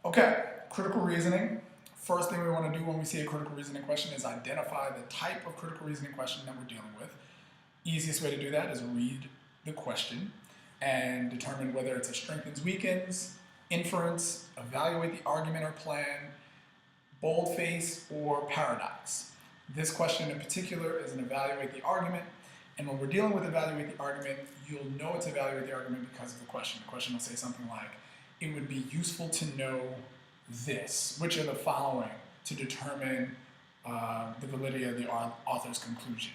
Okay, critical reasoning. First thing we want to do when we see a critical reasoning question is identify the type of critical reasoning question that we're dealing with. Easiest way to do that is read the question and determine whether it's a strengthens, weakens, inference, evaluate the argument or plan, boldface, or paradox. This question in particular is an evaluate the argument. And when we're dealing with evaluate the argument, you'll know it's evaluate the argument because of the question. The question will say something like, it would be useful to know this. Which are the following to determine the validity of the author's conclusion?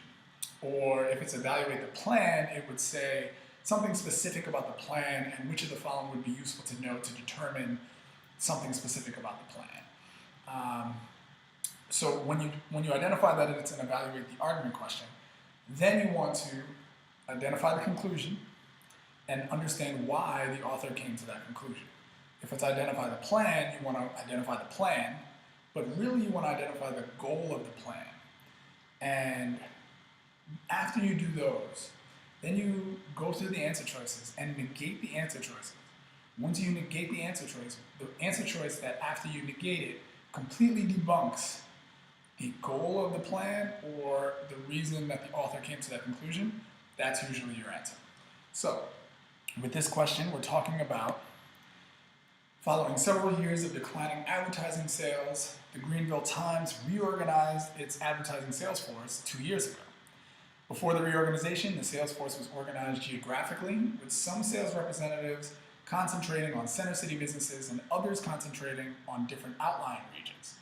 Or if it's evaluate the plan, it would say something specific about the plan and which of the following would be useful to know to determine something specific about the plan. So when you identify that it's an evaluate the argument question, then you want to identify the conclusion and understand why the author came to that conclusion. If it's identify the plan, you want to identify the plan, but really you want to identify the goal of the plan. And after you do those, then you go through the answer choices and negate the answer choices. Once you negate the answer choice that after you negate it completely debunks the goal of the plan or the reason that the author came to that conclusion, that's usually your answer. So, with this question, we're talking about following several years of declining advertising sales, the Greenville Times reorganized its advertising sales force 2 years ago. Before the reorganization, the sales force was organized geographically, with some sales representatives concentrating on center city businesses and others concentrating on different outlying regions.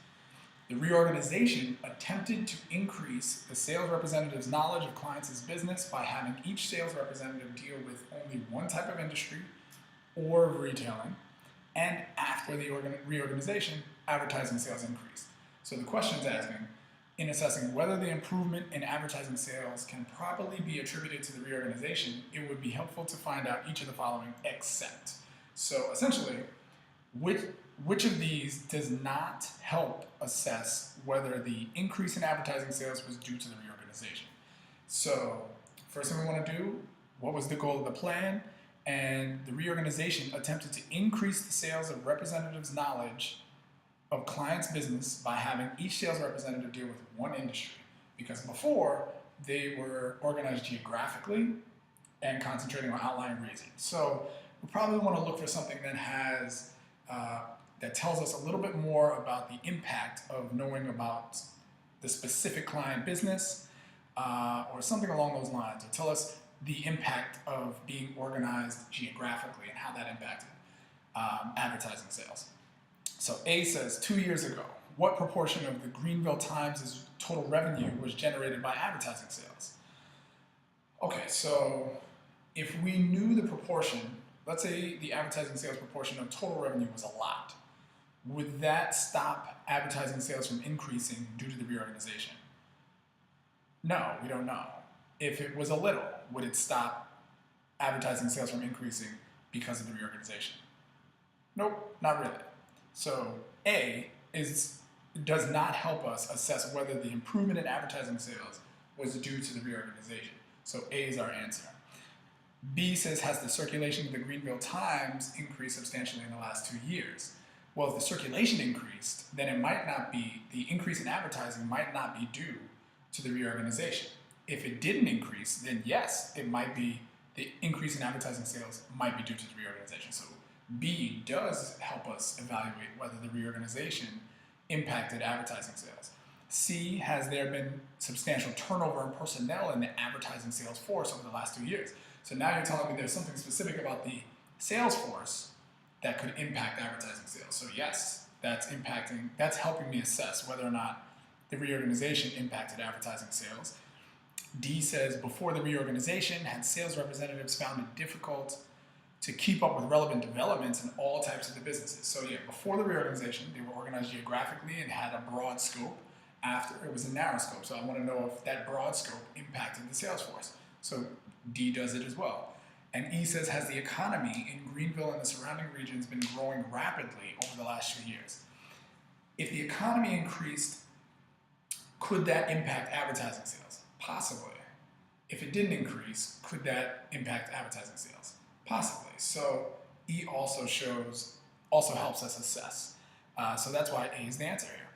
The reorganization attempted to increase the sales representative's knowledge of clients' business by having each sales representative deal with only one type of industry or of retailing, and after the reorganization, advertising sales increased. So the question is asking, in assessing whether the improvement in advertising sales can properly be attributed to the reorganization, it would be helpful to find out each of the following except. So essentially, which of these does not help assess whether the increase in advertising sales was due to the reorganization? So first thing we want to do, what was the goal of the plan? And the reorganization attempted to increase the sales of representatives' knowledge of clients' business by having each sales representative deal with one industry. Because before, they were organized geographically and concentrating on outlying regions. So we probably want to look for something that has that tells us a little bit more about the impact of knowing about the specific client business or something along those lines, or tell us the impact of being organized geographically and how that impacted advertising sales. So A says, 2 years ago, what proportion of the Greenville Times' total revenue was generated by advertising sales? Okay, so if we knew the proportion, let's say the advertising sales proportion of total revenue was a lot, would that stop advertising sales from increasing due to the reorganization? No, we don't know. If it was a little, would it stop advertising sales from increasing because of the reorganization? Nope, not really. So A does not help us assess whether the improvement in advertising sales was due to the reorganization. So A is our answer. B says, has the circulation of the Greenville Times increased substantially in the last 2 years? Well, if the circulation increased, then it might not be, the increase in advertising might not be due to the reorganization. If it didn't increase, then yes, it might be, the increase in advertising sales might be due to the reorganization. So B does help us evaluate whether the reorganization impacted advertising sales. C, has there been substantial turnover in personnel in the advertising sales force over the last 2 years? So now you're telling me there's something specific about the sales force that could impact advertising sales. So yes, that's helping me assess whether or not the reorganization impacted advertising sales. D says, before the reorganization, had sales representatives found it difficult to keep up with relevant developments in all types of the businesses? So yeah, before the reorganization, they were organized geographically and had a broad scope. After, it was a narrow scope. So I want to know if that broad scope impacted the sales force. So D does it as well. And E says, has the economy in Greenville and the surrounding regions been growing rapidly over the last few years? If the economy increased, could that impact advertising sales? Possibly. If it didn't increase, could that impact advertising sales? Possibly. So E also shows also helps us assess. So that's why A is the answer here.